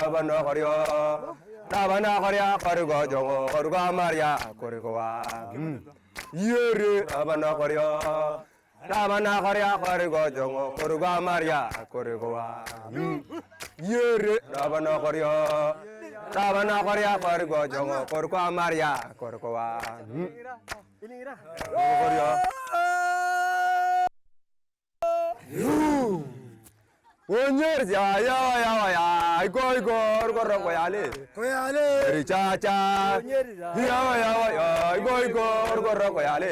abana khariya abana khariya kharigo jongo kharigo maria kharigo wa yere abana khariya kharigo jongo kharigo maria kharigo wa yere abana khariya kharigo jongo kharigo maria kharigo wa khariya Onyer ya go koyale richacha ya go koyale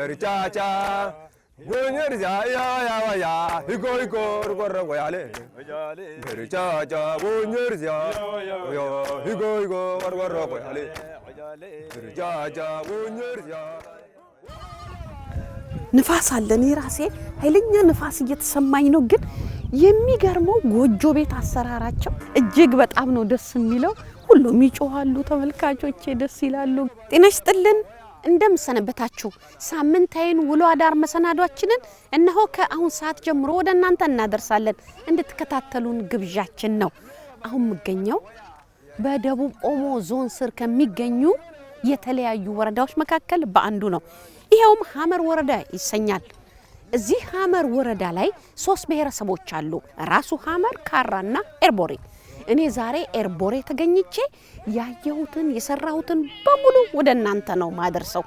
richacha onyer ya go koyale richacha onyer ya go koyale richacha onyer ya ንፋስ አለ እኔ ራሴ ኃይለኛ ንፋስ እየተሰማኝ ነው ግን የሚገርመው ጎጆ ቤት አሰራራቸው እጅግ በጣም ነው ደስ የሚለው ሁሉም ይጮሃሉ ተመልካቾቼ ደስ ይላሉ ጤና ይስጥልን እንደምሰነበታችሁ ሳምንታይን ውሎ አዳር መሰናዷችንን እነሆ ከአሁን ሰዓት ጀምሮ ወደ እናንተ እናደርሳለን እንድትከታተሉን ግብዣችን ነው አሁን መገኘው በደቡብ ኦሞ ዞን ስር ከሚገኙ የተለያዩ ወረዳዎች መካከል በአንዱ ነው ይሄውም ሐመር ወረዳ ይሰኛል እዚህ ሐመር ወረዳ ላይ ሶስት ብሔረሰቦች አሉ ራሱ ሐመር ካራና ኤርቦሬ እኔ ዛሬ ኤርቦሬ ተገኝቼ ያየሁትን የሰራሁትን በሙሉ ወደ እናንተ ነው ማደርሰው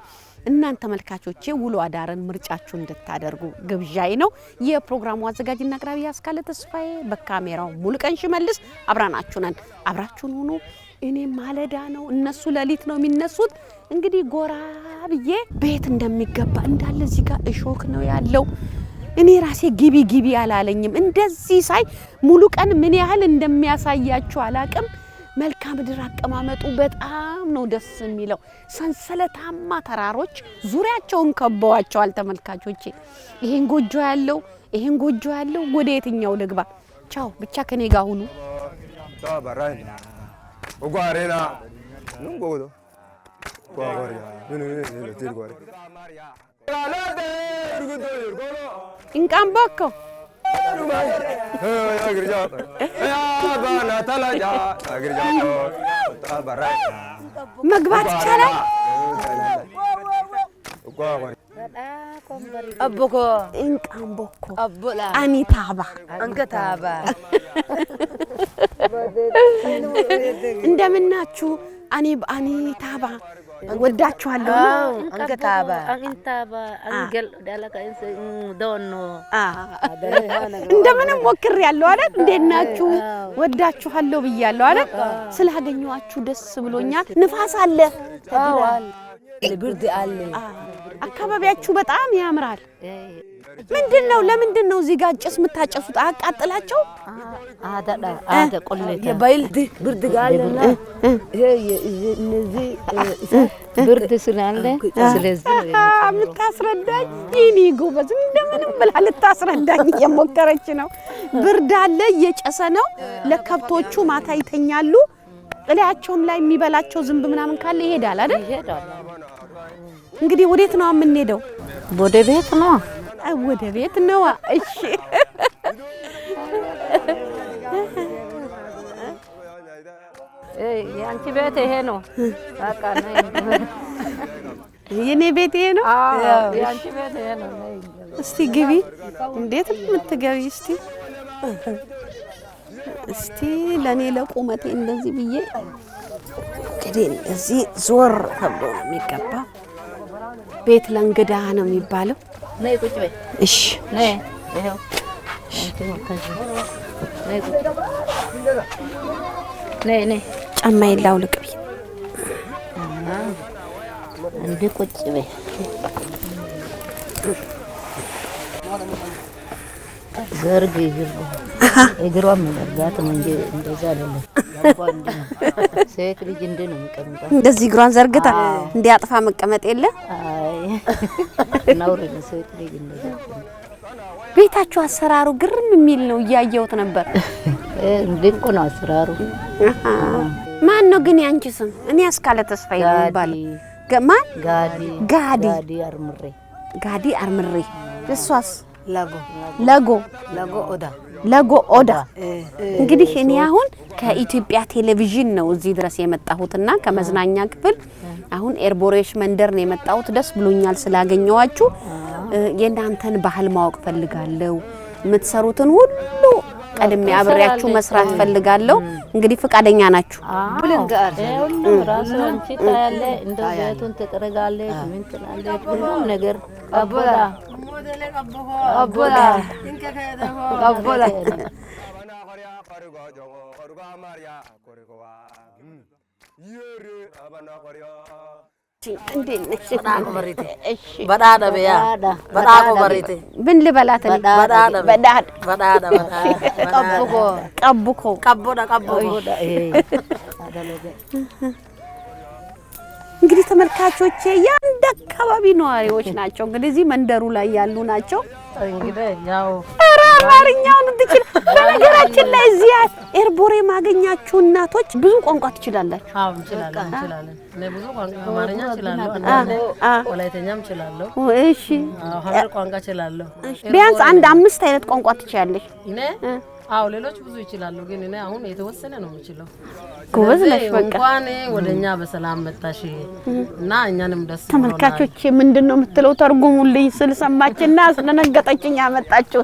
እናንተ ተመልካቾቼ ውሎ አዳርን ምርጫችሁ እንድታደርጉ ግብዣይ ነው የፕሮግራሙ አዘጋጅና አቅራቢ ያስካለ ተስፋዬ በካሜራው ሙሉቀን ሽመልስ አብራችሁን ሆኖ እኔ ማለዳ ነው እነሱ ለሊት ነው የሚነሱት እንግዲህ ጎራ ብዬ ቤት እንደሚገባ እንዳለ እዚህ ጋር እሾክ ነው ያለው እኔ ራሴ ግቢ አላለኝም እንደዚህ ሳይ ሙሉ ቀን ምን ያህል እንደሚያሳያችሁ አላቅም መልካም ምድር አቀማመጡ በጣም ነው ደስ የሚለው ሰንሰለታማ ተራሮች ዙሪያቸውን ከበዋቸዋል ተመልካቾቼ ይሄን ጎጆ ያለው ወደ የትኛው ልግባ ቻው ብቻ ከኔ ጋር ሁኑ ታባራይ ጓሬና ንጎዶ ጓሬና ጓሬ እንቃምቦኮ መግባት ይቻላል አቦኮ እንቃምቦኮ አቦላ አኒታባ አንገታባ እንደምናችሁ አኒታባ ወዳችኋለሁ አንገታባ አንገል ዳላካ ዶኖ እንደምንም ሞክር ያለው አይደል እንደናችሁ ወዳችኋለሁ ብያለሁ አይደል ስላገኘዋችሁ ደስ ብሎኛል ንፋስ አለ ብርድ አለ አካባቢያችሁ በጣም ያምራል ምንድነው ለምንድነው እዚህ ጋር ጭስ መታጨሱት አቃጥላቸው አዳ ቆሌታ የባይልድ ብርድ ጋርና እነዚህ ብርድ ስላለ ስለዚህ ምታስረዳኝ ይኒ ጎበዝ እንደምንም ብላ ልታስረዳኝ እየሞከረች ነው ብርድ አለ እየጨሰ ነው ለከብቶቹ ማታ ይተኛሉ እላያቸውም ላይ የሚበላቸው ዝንብ ምናምን ካለ ይሄዳል አይደል እንግዲህ ወዴት ነው የምንሄደው ወደ ቤት ነው እሺ ያንቺ ቤት ይሄ ነው በቃ ነይ የኔ ቤት ይሄ ነው ያንቺ ቤት ይሄ ነው እስቲ ግቢ እንዴት ምትገቢ እስቲ ለኔ ለቁመቴ እንደዚህ ብዬ እንግዲህ እዚህ ዞር ተብሎ ነው የሚገባ ቤት ለእንግዳ ነው የሚባለው ነይ ቁጭ በይ እሺ ነይ ይሄው ነይ ቁጭ ነይ ጫማዬን ላውልቅ ብዬ እንዴ ቁጭ በይ ዘርግ እግሯን መዘርጋት ነው እንጂ እንደዛ አይደለም ሴት ልጅ እንደ ነው የሚቀመጠው እንደዚህ እግሯን ዘርግታ እንዲያጥፋ መቀመጥ የለ አይ ናውር ነው ሴት ልጅ እንደዛ ቤታችሁ አሰራሩ ግርም የሚል ነው ያያዩት ነበር እንዴት ነው አሰራሩ ማን ነው ግን ያንቺ ስም እኔ አስካለ ተስፋዬ ይባል ገማን ጋዲ አርምሬ እሷስ ለጎ ኦዳ እንግዲህ እኔ አሁን ከኢትዮጵያ ቴሌቪዥን ነው እዚህ ድረስ የመጣሁትና ከመዝናኛ ክፍል አሁን ኤርቦሬሽ መንደር ነው የመጣሁት ደስ ብሎኛል ስላገኘዋችሁ የናንተን ባህል ማወቅ ፈልጋለሁ የምትሰሩትን ሁሉ ቀድሜ አብሬያችሁ መስራት ፈልጋለሁ እንግዲህ ፍቃደኛ ናችሁ ብልንጋር ሁሉ ራሱ አንቺ ታያለ እንደው ቤቱን ትጠረጋለች ምን ትላለች ሁሉም ነገር አቦላ بدادا بيا بداكو بريتي بن لبلات بدادا قبكو እንግዲህ ተመልካቾቼ ያንደ አካባቢ ነዋሪዎች ናቸው እንግዲህ እዚህ መንደሩ ላይ ያሉ ናቸው እንግዲህ ያው አማርኛውን እንድችል በነገራችን ላይ እዚህ ኤርቦሬ ማገኛችሁ እናቶች ብዙ ቋንቋ ትችላላችሁ አዎ እንችላለን ለብዙ ቋንቋ አማርኛ እችላለሁ አንዳንዴ ወላይተኛም እችላለሁ እሺ ሀረር ቋንቋ እችላለሁ ቢያንስ አንድ 5 አይነት ቋንቋ ትችያለሽ እኔ አው ሌሎች ብዙ ይችላሉ ግን እኔ አሁን የተወሰነ ነው የምችለው ጎበዝ ነሽ በቃ እንኳን ወደኛ በሰላም መጣሽ እና እኛንም ደስ ብሎናል ተመልካቾቼ ምንድነው የምትለው ተርጉሙልኝ ስለሰማችና አስደነገጠችኝ ያመጣችሁ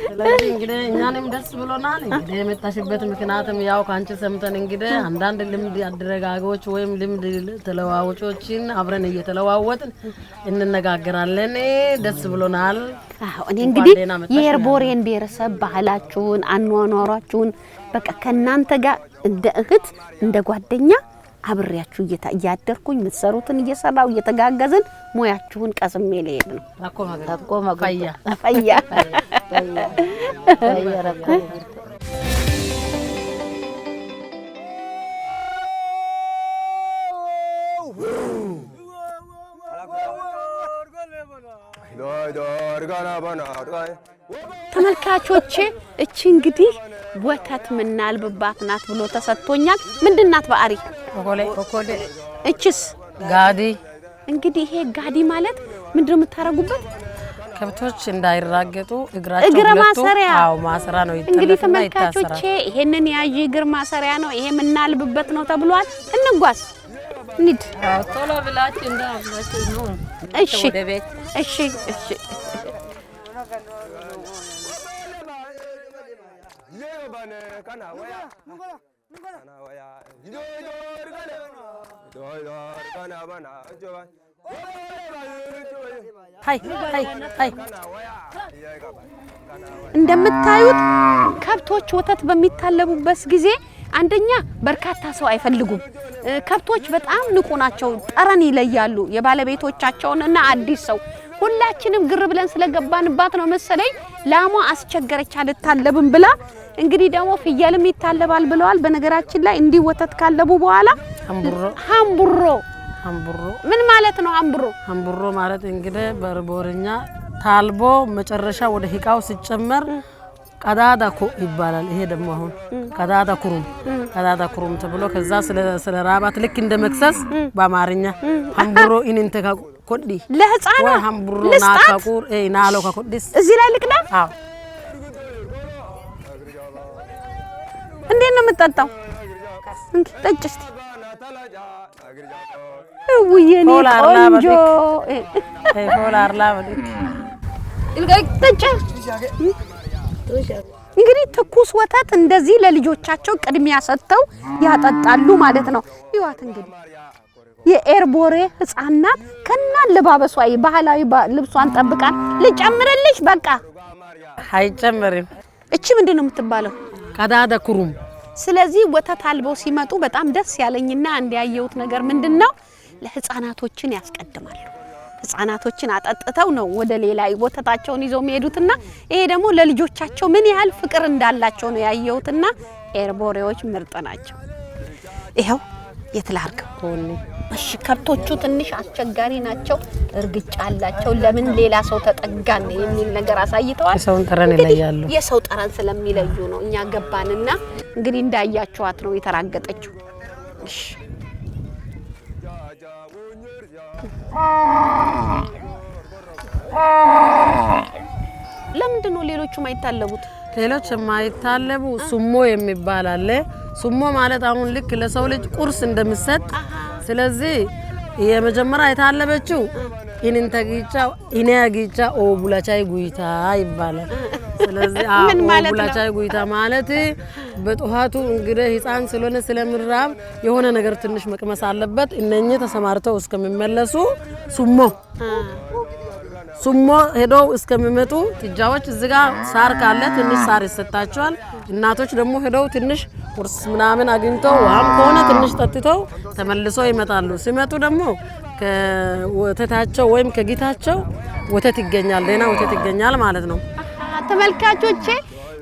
ስለዚህ እንግዲህ እኛንም ደስ ብሎናል እንግዲህ የመጣሽበት ምክንያቱም ያው ካንቺ ሰምተን እንግዲህ አንዳንድ ልምድ አድረጋጎች ወይም ልምድ ተለዋውጮችን አብረን እየተለዋወጥን እንነጋገራለን ደስ ብሎናል አዎ እኔ እንግዲህ የኤርቦሬን ብሔረሰብ ባህላችሁን አኗኗራችሁን በቃ ከናንተ ጋር እንደ እህት እንደ ጓደኛ አብሬያችሁ እያደርኩኝ ምትሰሩትን እየሰራው እየተጋገዝን ሞያችሁን ቀስሜ ልሄድ ነው አቆማ ፈያ ረባ ተመልካቾቼ እቺ እንግዲህ ወተት ምናልብባት ናት ብሎ ተሰጥቶኛል ምንድናት በአሪ ኮኮሌ እቺስ ጋዲ እንግዲህ ይሄ ጋዲ ማለት ምንድነው የምታረጉበት ከብቶች እንዳይራገጡ እግራቸው እግር ማሰሪያ አው ማሰራ ነው እንግዲህ ተመልካቾቼ ይሄንን ያጂ እግር ማሰሪያ ነው ይሄ ምናልብበት ነው ተብሏል እንጓዝ ንድ ቶሎ ብላችሁ እንዳብላችሁ ነው እሺ እሺ እሺ ሃይ እንደምታዩት ከብቶች ወተት በሚታለቡበት ጊዜ አንደኛ በርካታ ሰው አይፈልጉም ከብቶች በጣም ንቁ ናቸው ጠረን ይለያሉ የባለቤቶቻቸውንና አዲስ ሰው ሁላችንም ግር ብለን ስለገባንባት ነው መሰለኝ ላሟ አስቸገረች አልታለብም ብላ እንግዲህ ደግሞ ፍየልም ይታለባል ብለዋል በነገራችን ላይ እንዲ ወተት ካለቡ በኋላ ሃምቡሮ ምን ማለት ነው ሃምቡሮ ማለት እንግዲህ በርቦርኛ ታልቦ መጨረሻ ወደ ሂቃው ሲጨመር ቀዳዳ ኮ ይባላል ይሄ ደግሞ አሁን ቀዳዳ ኩሩም ተብሎ ከዛ ስለ ራባት ልክ እንደ መክሰስ በአማርኛ ሃምቡሮ ኢንንተ ኮዲ ለህፃና ወይ ሃምቡሮ ናካቁር ናሎ ከኮዲስ እዚህ ላይ ልቅዳ አዎ እንዴት ነው የምትጠጣው ጠጭ እስቲ ወየኔ ቆንጆ ሆላር ላብልክ ጠጭ እንግዲህ ትኩስ ወተት እንደዚህ ለልጆቻቸው ቅድሚያ ሰጥተው ያጠጣሉ ማለት ነው ይዋት እንግዲህ የኤርቦሬ ህፃናት ከናን ለባበሷ ባህላዊ ልብሷን ጠብቃን ልጨምርልሽ በቃ አይጨምርም እቺ ምንድነው የምትባለው ቀዳዳ ኩሩም ስለዚህ ወተት አልበው ሲመጡ በጣም ደስ ያለኝና እንዲያየውት ነገር ምንድነው ለህፃናቶችን ያስቀድማሉ ህፃናቶችን አጠጥተው ነው ወደ ሌላ ወተታቸውን ይዘው የሚሄዱትና ይሄ ደግሞ ለልጆቻቸው ምን ያህል ፍቅር እንዳላቸው ነው ያየውትና ኤርቦሬዎች ምርጥ ናቸው ይሄው የትላርክ ሆኒ እሺ ከብቶቹ ትንሽ አስቸጋሪ ናቸው እርግጫ አላቸው ለምን ሌላ ሰው ተጠጋን የሚል ነገር አሳይተዋል የሰውን ጠረን ይለያሉ የሰው ጠረን ስለሚለዩ ነው እኛ ገባንና እንግዲህ እንዳያቸዋት ነው የተራገጠችው እሺ ለምንድን ነው ሌሎቹ ማይታለቡት? ሌሎች የማይታለቡ ሱሞ የሚባል አለ። ሱሞ ማለት አሁን ልክ ለሰው ልጅ ቁርስ እንደምሰጥ ስለዚህ የመጀመሪያ የታለበችው ኢንንተጊቻ ኢኔያጊቻ ኦቡላቻይ ጉይታ ይባላል። ስለዚህ ኦቡላቻይ ጉይታ ማለት በጧቱ እንግዲህ ህፃን ስለሆነ ስለምራብ የሆነ ነገር ትንሽ መቅመስ አለበት። እነኚህ ተሰማርተው እስከሚመለሱ ሱሞ ሄደው እስከሚመጡ ጥጃዎች እዚህ ጋር ሳር ካለ ትንሽ ሳር ይሰጣቸዋል። እናቶች ደግሞ ሄደው ትንሽ ቁርስ ምናምን አግኝተው ውሃም ከሆነ ትንሽ ጠጥተው ተመልሰው ይመጣሉ። ሲመጡ ደግሞ ከወተታቸው ወይም ከጊታቸው ወተት ይገኛል፣ ደህና ወተት ይገኛል ማለት ነው። ተመልካቾቼ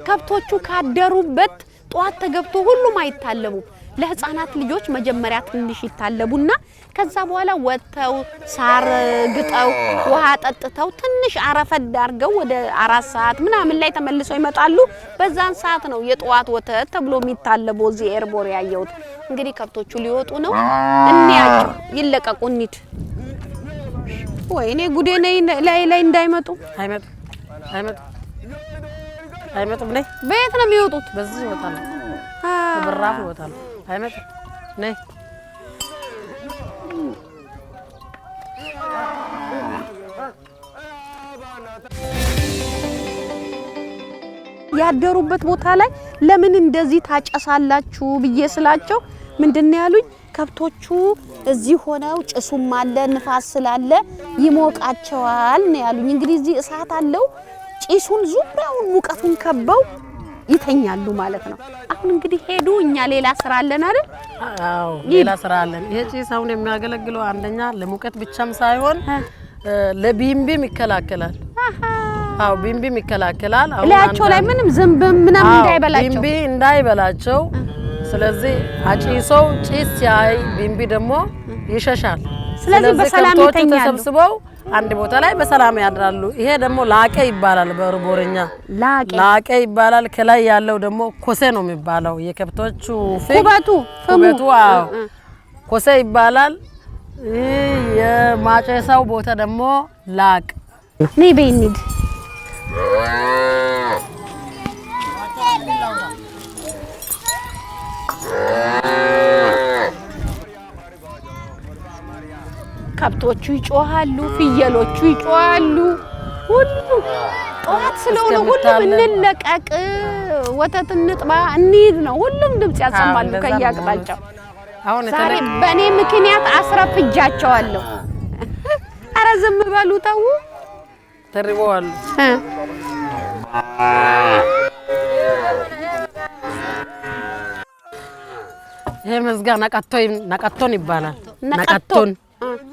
ከብቶቹ ካደሩበት ጧት ተገብቶ ሁሉም አይታለቡም። ለህፃናት ልጆች መጀመሪያ ትንሽ ይታለቡና ከዛ በኋላ ወጥተው ሳር ግጠው ውሃ ጠጥተው ትንሽ አረፈድ አድርገው ወደ 4 ሰዓት ምናምን ላይ ተመልሰው ይመጣሉ። በዛን ሰዓት ነው የጧት ወተት ተብሎ የሚታለበው። እዚህ ኤርቦር ያየሁት እንግዲህ ከብቶቹ ሊወጡ ነው። እንያቸው ይለቀቁ እንሂድ። ወይኔ ጉዴ ነይ ላይ እንዳይመጡ። አይመጡም ነይ። በየት ነው የሚወጡት? በዚህ ይወጣሉ። በራፍ ይወጣሉ። አይመጡም ነይ። ያደሩበት ቦታ ላይ ለምን እንደዚህ ታጨሳላችሁ ብዬ ስላቸው ምንድነው ያሉኝ? ከብቶቹ እዚህ ሆነው ጭሱም አለ ንፋስ ስላለ ይሞቃቸዋል ነው ያሉኝ። እንግዲህ እዚህ እሳት አለው ጭሱን ዙሪያውን ሙቀቱን ከበው ይተኛሉ ማለት ነው። አሁን እንግዲህ ሄዱ። እኛ ሌላ ስራ አለን አይደል? አዎ ሌላ ስራ አለን። ይሄ ጭስ አሁን የሚያገለግለው አንደኛ ለሙቀት ብቻም ሳይሆን ለቢምቢም ይከላከላል። አዎ ቢምቢም ይከላከላል። አሁን ላያቸው ላይ ምንም ዝንብ ምናምን እንዳይበላቸው ቢምቢ እንዳይበላቸው። ስለዚህ አጭሰው ጭስ ሲያይ ቢምቢ ደግሞ ይሸሻል። ስለዚህ በሰላም ይተኛሉ። ተሰብስበው አንድ ቦታ ላይ በሰላም ያድራሉ። ይሄ ደግሞ ላቀ ይባላል በርቦርኛ ላቀ ይባላል። ከላይ ያለው ደግሞ ኮሴ ነው የሚባለው። የከብቶቹ ኩበቱ አዎ ኮሴ ይባላል። የማጨሳው ቦታ ደግሞ ላቅ ነይ በይኒድ ከብቶቹ ይጮሃሉ፣ ፍየሎቹ ይጮሃሉ። ሁሉ ጧት ስለሆነ ሁሉም እንለቀቅ፣ ወተት እንጥባ፣ እንሂድ ነው። ሁሉም ድምጽ ያሰማሉ ከያቅጣጫው። አሁን ዛሬ በኔ ምክንያት አስረፍጃቸዋለሁ። አረ ዝም በሉ ተው። ተርበዋል። ይሄ መዝጋ ነቀቶን ይባላል።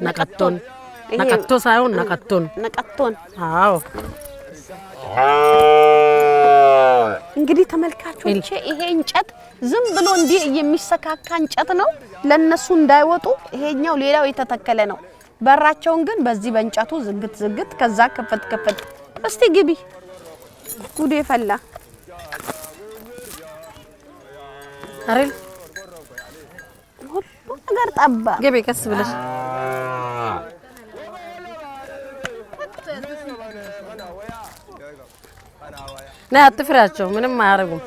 ነቀቶ ሳይሆን ነቀቶን። አዎ እንግዲህ ተመልካቾቼ ይሄ እንጨት ዝም ብሎ እንዲህ የሚሰካካ እንጨት ነው። ለነሱ እንዳይወጡ ይሄኛው ሌላው የተተከለ ነው። በራቸውን ግን በዚህ በእንጨቱ ዝግት ከዛ ከፈት። እስቲ ግቢ። ጉዴ ፈላ አይደል? ሁሉ ነገር ጠባ። ግቢ ቀስ ብለሽ ነይ። አትፍሪያቸው፣ ምንም አያረጉም።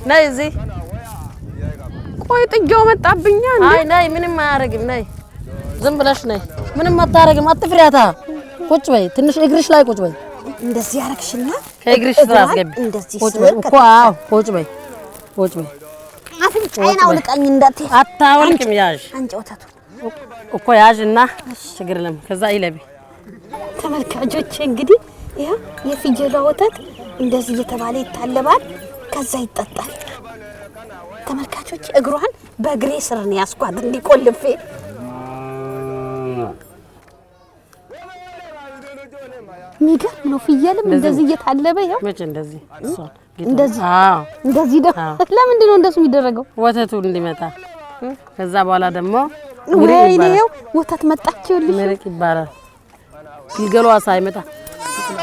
ነይ እዚህ። ቆይ ጥጃው መጣብኛ እንዴ? አይ ነይ፣ ምንም አያረግም። ነይ ዝም ብለሽ ነይ። ምንም አታረግም። አትፍሪያታ። ቁጭ በይ፣ ትንሽ እግርሽ ላይ ቁጭ በይ። እንደዚህ ያረክሽና ከእግርሽ ስራ አስገቢ። ቁጭ በይ እኮ። አዎ ቁጭ በይ። አፍንጫዬን አውልቀኝ እንዳትይ። አታውልቅም። ያዥ አንቺ ወተቱ እኮ ያዥና ችግር የለም። ከዛ ይለቢ። ተመልካቾቼ እንግዲህ ይሄ የፍየሏ ወተት እንደዚህ እየተባለ ይታለባል፣ ከዛ ይጠጣል። ተመልካቾቼ እግሯን በእግሬ ስር ነው ያስኳት እንዲቆልፌ። ሚገርም ነው። ፍየልም እንደዚህ እየታለበ ይሄው መቼ እንደዚህ እንደዚህ ለምንድን ነው እንደሱ የሚደረገው? ወተቱ እንዲመጣ። ከዛ በኋላ ደግሞ ወይኔ ይሄው ወተት መጣችው። ምርቅ ይባላል። ግልገሏ ሳይመጣ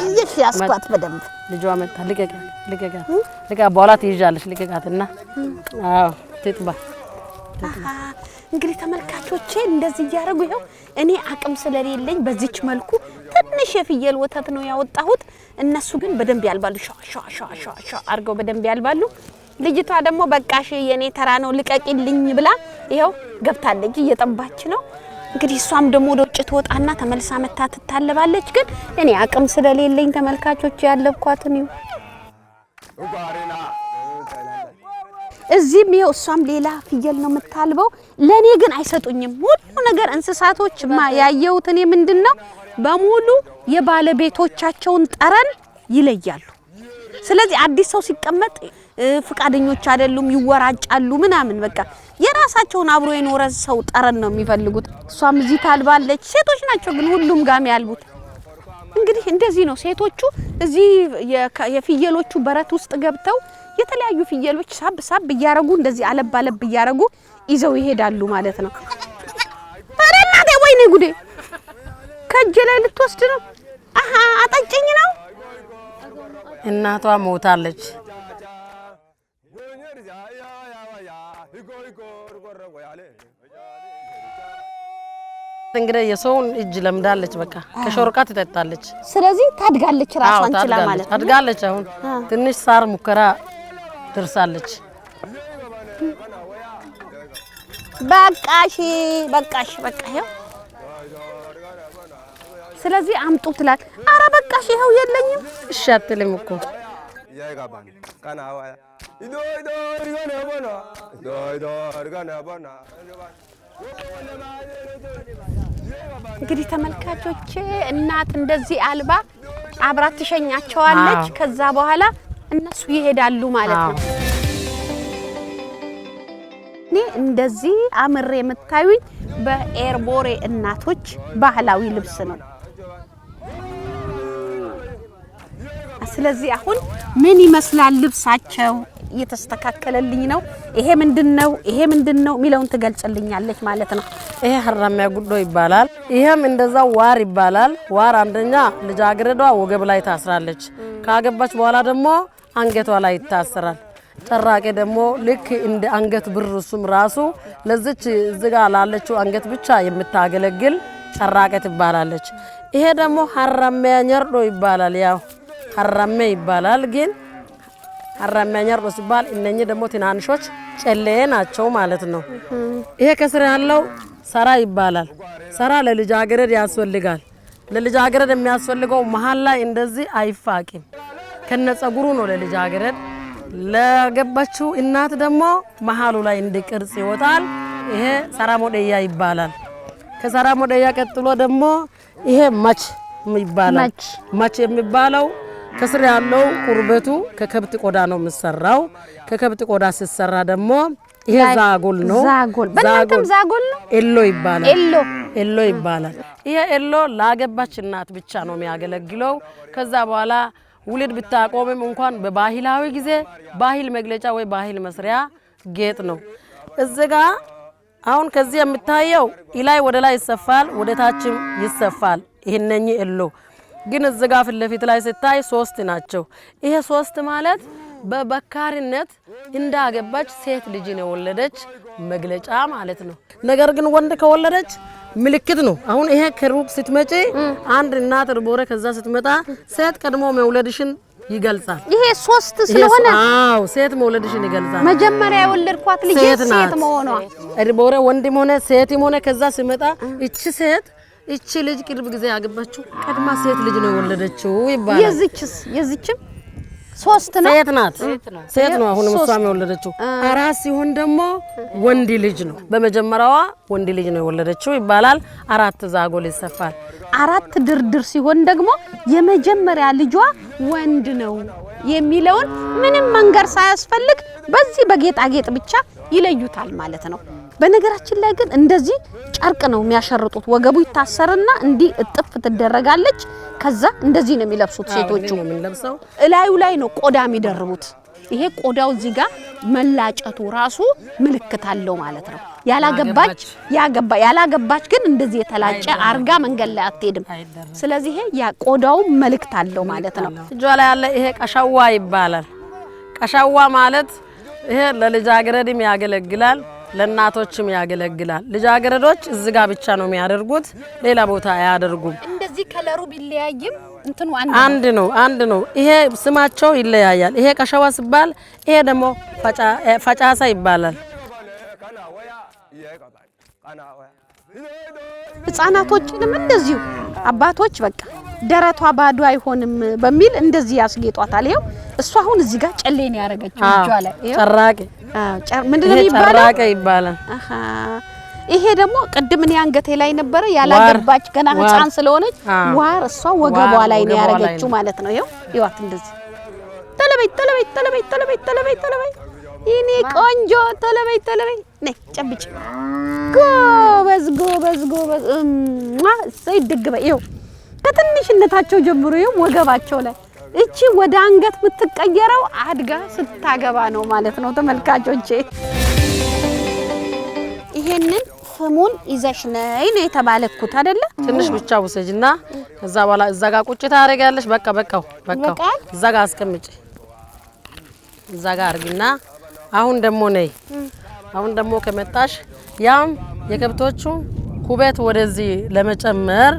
ልጅ ያስኳት በደንብ ልጇ መጣ። ልቀቃ። በኋላ ትይዣለሽ። ልቀቃትና አዎ ትጥባ። እንግዲህ ተመልካቾቼ እንደዚህ ያረጉ ይሄው እኔ አቅም ስለሌለኝ በዚች መልኩ ትንሽ የፍየል ወተት ነው ያወጣሁት እነሱ ግን በደንብ ያልባሉ ሻ አርገው በደንብ ያልባሉ ልጅቷ ደግሞ በቃሽ የኔ ተራ ነው ልቀቂልኝ ብላ ይሄው ገብታለች እየጠባች ነው እንግዲህ እሷም ደግሞ ወደ ውጭ ትወጣና ተመልሳ መታ ትታለባለች ግን እኔ አቅም ስለሌለኝ ተመልካቾቼ ያለብኳት ነው እዚህም ይሄው እሷም ሌላ ፍየል ነው የምታልበው ለኔ ግን አይሰጡኝም ሁሉ ነገር እንስሳቶች ያየሁት እኔ ምንድነው በሙሉ የባለቤቶቻቸውን ጠረን ይለያሉ ስለዚህ አዲስ ሰው ሲቀመጥ ፍቃደኞች አይደሉም ይወራጫሉ ምናምን በቃ የራሳቸውን አብሮ የኖረ ሰው ጠረን ነው የሚፈልጉት እሷም እዚህ ታልባለች ሴቶች ናቸው ግን ሁሉም ጋር ያልቡት እንግዲህ እንደዚህ ነው ሴቶቹ እዚህ የፍየሎቹ በረት ውስጥ ገብተው የተለያዩ ፍየሎች ሳብ ያረጉ እንደዚህ አለብ ያረጉ ይዘው ይሄዳሉ ማለት ነው አረናዴ ወይኔ ጉዴ ከጄ ላይ ልትወስድ ነው አሃ አጠጭኝ ነው እናቷ ሞታለች እንግዲህ የሰውን እጅ ለምዳለች በቃ ከሾርቃ ትጠጣለች ስለዚህ ታድጋለች ራሷን ችላ ማለት ነው ታድጋለች አሁን ትንሽ ሳር ሙከራ ደርሳለች በቃሽ በቃ ይሄው ስለዚህ አምጡ ትላል አረ በቃሽ ይሄው የለኝም እሺ አትልም እኮ ያይጋባን ካናዋ ይዶ እርጋና እንግዲህ ተመልካቾቼ እናት እንደዚህ አልባ አብራት ትሸኛቸዋለች ከዛ በኋላ እነሱ ይሄዳሉ ማለት ነው እኔ እንደዚህ አምሬ የምታዩኝ በኤርቦሬ እናቶች ባህላዊ ልብስ ነው ስለዚህ አሁን ምን ይመስላል ልብሳቸው እየተስተካከለልኝ ነው ይሄ ምንድነው ሚለውን ትገልጽልኛለች ማለት ነው ይሄ ሐራሚያ ጉዶ ይባላል ይሄም እንደዛ ዋር ይባላል ዋር አንደኛ ልጃገረዷ ወገብ ላይ ታስራለች ካገባች በኋላ ደግሞ አንገቷ ላይ ይታሰራል ጨራቄ ደግሞ ልክ እንደ አንገት ብርሱም ራሱ ለዚች ዝጋ ላለችው አንገት ብቻ የምታገለግል ጨራቄ ትባላለች ይሄ ደግሞ ሐራሚያ ኘርዶ ይባላል ያው ሐራሚያ ይባላል ግን ሐራሚያ ኘርዶ ሲባል እነኚህ ደግሞ ትናንሾች ጨሌ ናቸው ማለት ነው ይሄ ከስር ያለው ሰራ ይባላል ሰራ ለልጃገረድ ያስፈልጋል ለልጃገረድ የሚያስፈልገው መሃል ላይ እንደዚህ አይፋቂም ከነጸጉሩ ነው ለልጃገረድ ለገባችው እናት ደግሞ መሃሉ ላይ እንዲቅርጽ ይወጣል ይሄ ሰራ ሞደያ ይባላል ከሰራ ሞደያ ቀጥሎ ደግሞ ይሄ ማች ይባላል ማች የሚባለው ከስር ያለው ቁርበቱ ከከብት ቆዳ ነው የሚሰራው ከከብት ቆዳ ሲሰራ ደግሞ ይሄ ዛጎል ነው በእናንተም ዛጎል ነው ኤሎ ይባላል ይሄ ኤሎ ላገባች እናት ብቻ ነው የሚያገለግለው ከዛ በኋላ ውልድ ብታቆምም እንኳን በባህላዊ ጊዜ ባህል መግለጫ ወይ ባህል መስሪያ ጌጥ ነው እዚጋ አሁን ከዚህ የምታየው ኢላይ ወደ ላይ ይሰፋል ወደ ታችም ይሰፋል ይሄነኝ ኤሎ ግን እዚጋ ፍለፊት ላይ ሲታይ ሶስት ናቸው ይሄ ሶስት ማለት በበካሪነት እንዳገባች ሴት ልጅ ነው ወለደች መግለጫ ማለት ነው ነገር ግን ወንድ ከወለደች ምልክት ነው አሁን ይሄ ከሩቅ ስትመጪ አንድ እናት ርቦረ ከዛ ስትመጣ ሴት ቀድሞ መውለድሽን ይገልጻል ይሄ ሶስት ስለሆነ አዎ ሴት መውለድሽን ይገልጻል መጀመሪያ የወለድኳት ልጅ ሴት መሆኗ ርቦረ ወንድም ሆነ ሴትም ሆነ ከዛ ሲመጣ እቺ ሴት እቺ ልጅ ቅርብ ጊዜ ያገባችው ቀድማ ሴት ልጅ ነው ወለደችው ይባላል የዚችም ሶስት ነው ሴት ነው አሁን ሙሳም የወለደችው አራስ ሲሆን ደግሞ ወንድ ልጅ ነው በመጀመሪያዋ ወንድ ልጅ ነው የወለደችው ይባላል አራት ዛጎል ይሰፋል አራት ድርድር ሲሆን ደግሞ የመጀመሪያ ልጇ ወንድ ነው የሚለውን ምንም መንገር ሳያስፈልግ በዚህ በጌጣጌጥ ብቻ ይለዩታል ማለት ነው በነገራችን ላይ ግን እንደዚህ ጨርቅ ነው የሚያሸርጡት ወገቡ ይታሰርና እንዲ እጥፍ ትደረጋለች ከዛ እንደዚህ ነው የሚለብሱት ሴቶቹ እላዩ ላይ ነው ቆዳ የሚደርቡት ይሄ ቆዳው እዚህ ጋር መላጨቱ ራሱ ምልክት አለው ማለት ነው ያላገባች ግን እንደዚህ የተላጨ አርጋ መንገድ ላይ አትሄድም ስለዚህ ይሄ ያ ቆዳው መልእክት አለው ማለት ነው እጇ ላይ ያለ ይሄ ቀሻዋ ይባላል ቀሻዋ ማለት ይሄ ለልጃገረድም ያገለግላል ለእናቶችም ያገለግላል። ልጃገረዶች እዚህ ጋር ብቻ ነው የሚያደርጉት፣ ሌላ ቦታ አያደርጉም። እንደዚህ ከለሩ ቢለያይም እንትኑ አንድ ነው። ይሄ ስማቸው ይለያያል። ይሄ ቀሸዋ ሲባል፣ ይሄ ደግሞ ፈጫሳ ይባላል። ህፃናቶችንም እንደዚሁ አባቶች በቃ ደረቷ ባዶ አይሆንም በሚል እንደዚህ ያስጌጧታል። ይሄው እሷ አሁን እዚህ ጋር ጨሌን ያረጋችሁ እጇ ላይ ይሄው ጨራቄ ምንድነው የሚባለው? ጨራቄ ይባላል። ይሄ ደግሞ ቅድም እኔ አንገቴ ላይ ነበረ ያላገባች ገና ህፃን ስለሆነች ዋር እሷ ወገቧ ላይ ነው ያረጋችሁ ማለት ነው። ይሄው ይዋት እንደዚህ ተለበይ ይኔ ቆንጆ ተለበይ ነይ ጨብጭ ጎበዝ ሰይድግበ ይሄው ከትንሽነታቸው ጀምሮ ይሄው ወገባቸው ላይ እቺ ወደ አንገት የምትቀየረው አድጋ ስታገባ ነው ማለት ነው። ተመልካቾቼ ይሄንን ፍሙን ይዘሽ ነይ ነው የተባለኩት አይደለ? ትንሽ ብቻ ወሰጅና ከዛ በኋላ እዛ ጋር ቁጭ ታረጋለሽ። በቃው እዛ ጋር አስቀምጪ። እዛ ጋር አርግና አሁን ደግሞ ከመጣሽ ያም የከብቶቹ ኩበት ወደዚህ ለመጨመር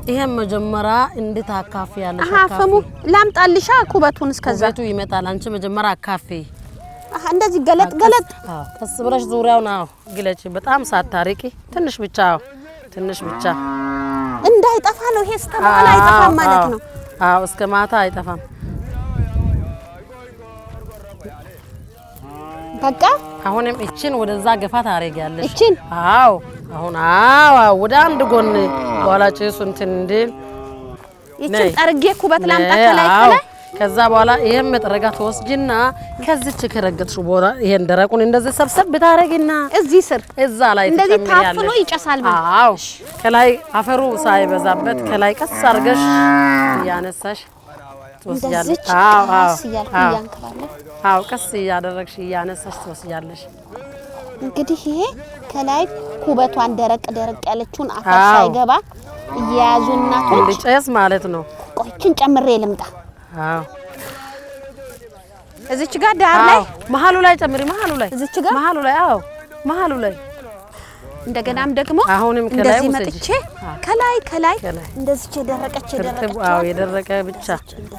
ይሄን መጀመሪያ እንድታካፊያለሽ። ፍሙ ላምጣልሻ ኩበቱን እስከዛ ኩበቱ ይመጣል። አንቺ መጀመሪያ አካፊ እንደዚህ ገለጥ ቀስ ብለሽ ዙሪያውን ግለጪ። በጣም ሳታሪቂ ትንሽ ብቻ እንዳይጠፋ ነው። ይሄ ስተባላ አይጠፋም ማለት ነው። እስከ ማታ አይጠፋም። በቃ አሁንም እቺን ወደዛ ገፋ ታረጋለሽ። እቺን አሁን ወደ አንድ ጎን በኋላ ጭሱ እንትን እንዴል እቺን ጠርጌ ኩበት ላምጣ ከላይ ከዛ በኋላ ይሄን መጥረጋ ተወስጂና ከዚች ከረገጥሽ በኋላ ይሄን ደረቁን እንደዚህ ሰብሰብ ታረጊና እዚህ ስር እዛ ላይ እንደዚህ ታፍኖ ይጨሳል ማለት ከላይ አፈሩ ሳይበዛበት ከላይ ቀስ አርገሽ ያነሳሽ ትወስጃለሽ። ቀስ ያደረግሽ ያነሳሽ ትወስጃለሽ። እንግዲህ ይሄ ከላይ ኩበቷን ደረቅ ያለችውን አፈር ሳይገባ እያያዙ እናቶች እንዲጨስ ማለት ነው። ቆይችን ጨምሬ ልምጣ። እዚች ጋር ዳር ላይ መሃሉ ላይ ጨምሪ። እዚች ጋር መሃሉ ላይ እንደገናም ደግሞ አሁንም እንደዚህ መጥቼ ከላይ እንደዚህ የደረቀ ብቻ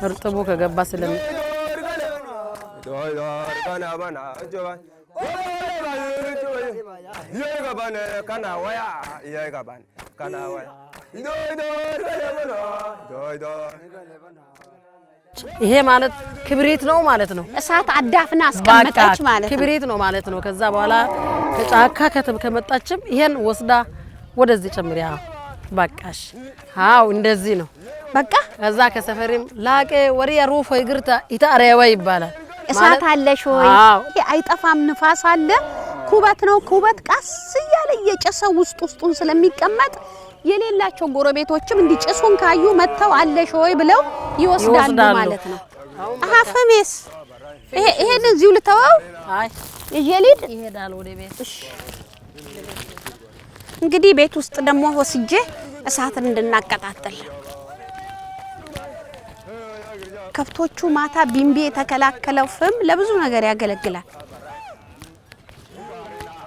እርጥቡ ከገባ ስለሚ ይሄ ማለት ክብሪት ነው ማለት ነው። እሳት አዳፍና አስቀመጠች ማለት ነው። ክብሪት ነው ማለት ነው። ከዛ በኋላ ከጫካ ከመጣችም ይሄን ወስዳ ወደዚህ ጨምሪያ በቃሽ። እንደዚህ ነው በቃ። ከዛ ከሰፈሪም ላቄ ወሪያ ሩፎ ይግርታ ይታረያው ይባላል። እሳት አለሽ ወይ? አይጠፋም። ንፋስ አለ። ኩበት ነው። ኩበት ቀስ እያለ እየጨሰ ውስጡን ስለሚቀመጥ የሌላቸው ጎረቤቶችም እንዲጨሱን ካዩ መተው አለሽ ወይ ብለው ይወስዳሉ ማለት ነው። ፍሜስ ይሄን እዚሁ ልተወው። ይሄሊድ ይሄዳል ወደ ቤት። እንግዲህ ቤት ውስጥ ደግሞ ወስጄ እሳትን እንድናቀጣጥል ከብቶቹ ማታ ቢምቢ የተከላከለው ፍም ለብዙ ነገር ያገለግላል።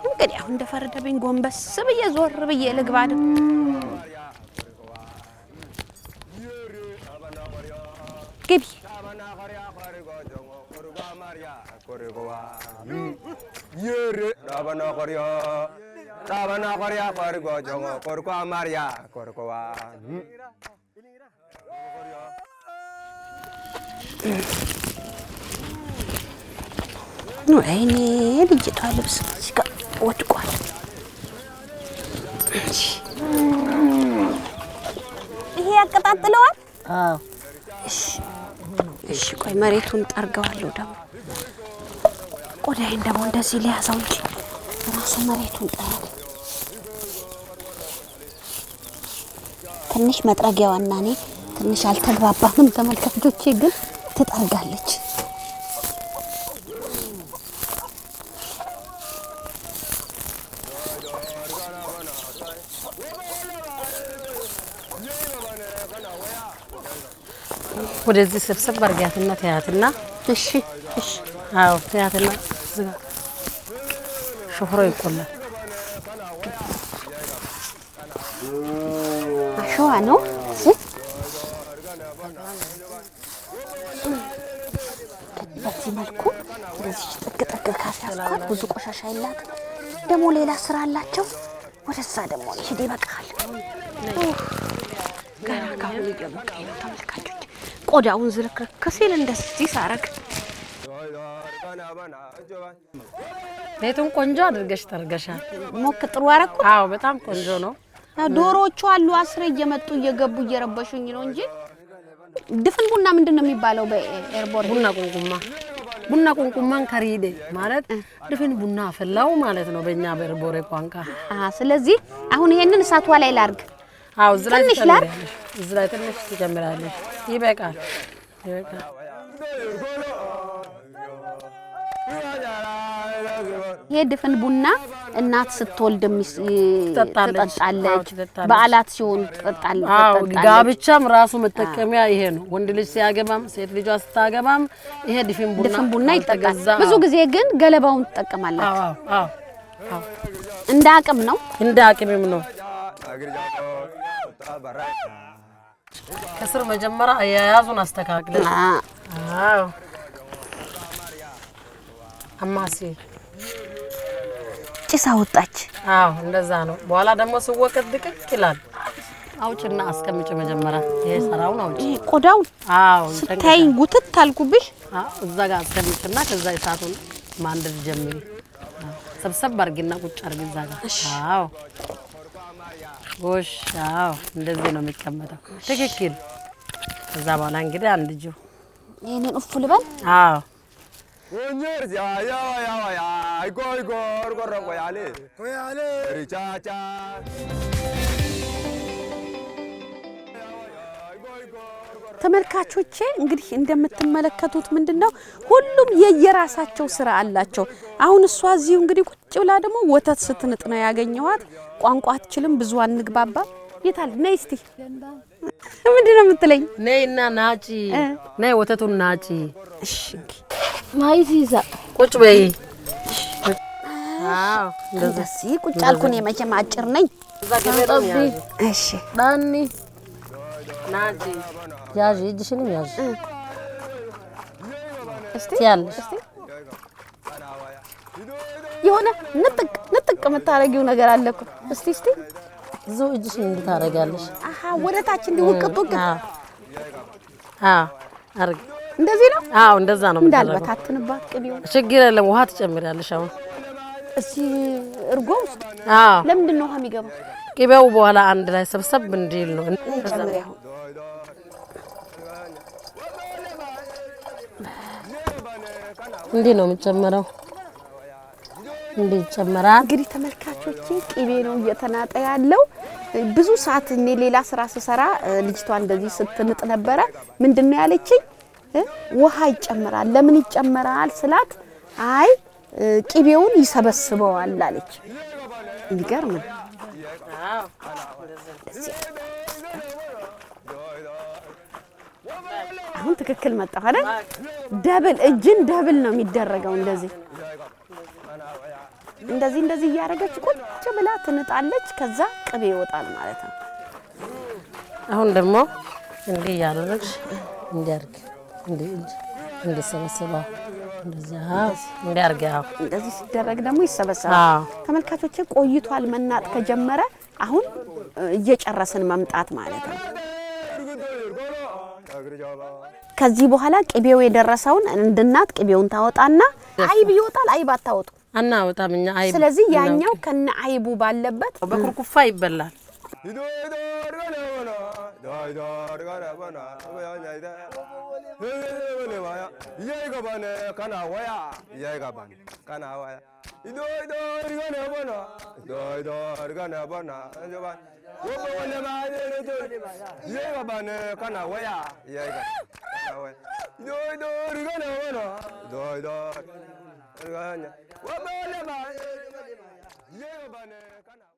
እንግዲህ አሁን እንደፈረደብኝ ጎንበስ ብዬ ዞር ብዬ ልግባ አይደል? ግቢ ወይኔ ልጅቷ ልብስ እዚህ ጋር ወድቋል። ይሄ ያቀጣጥለዋል። እሺ ቆይ መሬቱን ጠርገዋለሁ። ደግሞ ቆዳዬን ደግሞ እንደዚህ ሊያዘው እንጂ ራሱ መሬቱን ጠርግ። ትንሽ መጥረጊያዋና እኔ ትንሽ አልተግባባንም ተመልካቾቼ፣ ግን ትጠርጋለች። ወደዚህ ሰብሰብ አርጋትና ተያትና። እሺ ተያትና ዝጋ። ሽፍሮ ይቆላል። አሸዋ ነው። በዚህ መልኩ እንደዚህ ጥቅጥቅ ካስያዝኳት ብዙ ቆሻሻ የላትም። ደግሞ ሌላ ስራ አላቸው። ወደዛ ደግሞ ይሄድ ይበቃል። ገና ካሁን እየሞቀኝ ነው ተመልካቾች። ቆዳውን ዝርክርክ ሲል እንደዚህ ሳረግ ቤቱን ቆንጆ አድርገሽ ጠርገሻል። ሞክ ጥሩ አረኩ። አዎ በጣም ቆንጆ ነው። ዶሮዎቹ አሉ አስሬ እየመጡ እየገቡ እየረበሹኝ ነው እንጂ ድፍን ቡና ምንድነው የሚባለው በኤርቦር? ቡና ቁንቁማን ከሪዴ ማለት ድፍን ቡና ፈላው ማለት ነው በእኛ በኤርቦር ቋንቋ። ስለዚህ አሁን ይሄንን እሳቷ ላይ ላርግ። አዎ ትንሽ ትጨምራለሽ። ይበቃል። ይሄ ድፍን ቡና እናት ስትወልድ ትጠጣለች፣ በዓላት ሲሆን ትጠጣለች። ጋብቻም ራሱ መጠቀሚያ ይሄ ነው። ወንድ ልጅ ሲያገባም ሴት ልጇ ስታገባም ይሄ ድፍን ቡና ይጠጣል። ብዙ ጊዜ ግን ገለባውን ትጠቀማላችሁ። አዎ እንደ አቅም ነው፣ እንደ አቅምም ነው። ከስር መጀመሪያ አያያዙን አስተካክለን አዎ አማሲ ጭሳ ወጣች። አዎ እንደዛ ነው። በኋላ ደግሞ ስወቀጥ ድቅቅ ይላል። አውጭና አስቀምጭ መጀመሪያ ይሄ ሰራውን አውጭ ቆዳው። አዎ ስታይ ጉትት ታልኩብሽ። እዛ ጋር አስቀምጭና ከዛ እሳቱን ማንደድ ጀምሪ። ሰብሰብ አርግና ቁጭ አርግ እዛ ጋር። አዎ ጎሽ። አዎ እንደዚህ ነው የሚቀመጠው። ትክክል። ከዛ በኋላ እንግዲህ አንድጁ ይሄንን እፉ ልበል። አዎ ተመልካቾቼ እንግዲህ እንደምትመለከቱት ምንድነው ሁሉም የየራሳቸው ስራ አላቸው። አሁን እሷ እዚሁ እንግዲህ ቁጭ ብላ ደግሞ ወተት ስትንጥ ነው ያገኘዋት። ቋንቋ አትችልም፣ ብዙ አንግባባ። የታል ነይ እስቲ ምንድነው የምትለኝ? ነይና ናጪ ነይ ወተቱን ናጪ። እሺ ማይዚዛ ቁጭ በይ። አዎ እንደዚህ ቁጭ አልኩኝ። መቼም አጭር ነኝ። እሺ ዳኒ ናጪ ያዥ እጅሽንም ያዥ እስቲ ያለሽ የሆነ ንጥቅ የምታረጊው ነገር አለ እኮ። እስቲ እዛው እጅሽን እንድታረጋለሽ። ወደታች እንዲወቅጡ አርግ። እንደዚህ ነው። አዎ እንደዛ ነው። እንዳልባት አትንባት ቅቤው ችግር የለም። ውሃ ትጨምሪያለሽ። አሁን እሺ እርጎ ውስጥ አዎ። ለምንድን ነው ውሃ የሚገባው? ቅቤው በኋላ አንድ ላይ ሰብሰብ እንዲል ነው። ጨምሪያው እንዲህ ነው የምጨምረው። እንዲህ ይጨመራል። እንግዲህ ተመልካቾቼ ቅቤ ነው እየተናጠ ያለው። ብዙ ሰዓት እኔ ሌላ ስራ ስሰራ ልጅቷ እንደዚህ ስትንጥ ነበረ። ምንድነው ያለችኝ? ውሃ ይጨመራል። ለምን ይጨመራል ስላት አይ ቅቤውን ይሰበስበዋል አለች። ይገርም። አዎ አሁን ትክክል መጣ አይደል? ደብል እጅን ደብል ነው የሚደረገው። እንደዚህ እያደረገች ቁጭ ብላ ትንጣለች። ከዛ ቅቤ ይወጣል ማለት ነው። አሁን ደግሞ እንዲህ ያደረግሽ እንዲያርግ እንዲሰበሰባ እንዲያርግ። እንደዚህ ሲደረግ ደግሞ ይሰበሰባል። ተመልካቾቼ ቆይቷል መናጥ ከጀመረ። አሁን እየጨረስን መምጣት ማለት ነው። ከዚህ በኋላ ቅቤው የደረሰውን እንድናት ቅቤውን ታወጣና አይብ ይወጣል። አይብ አታወጡ አናወጣም እኛ አይብ። ስለዚህ ያኛው ከነ አይቡ ባለበት በኩርኩፋ ይበላል። Kana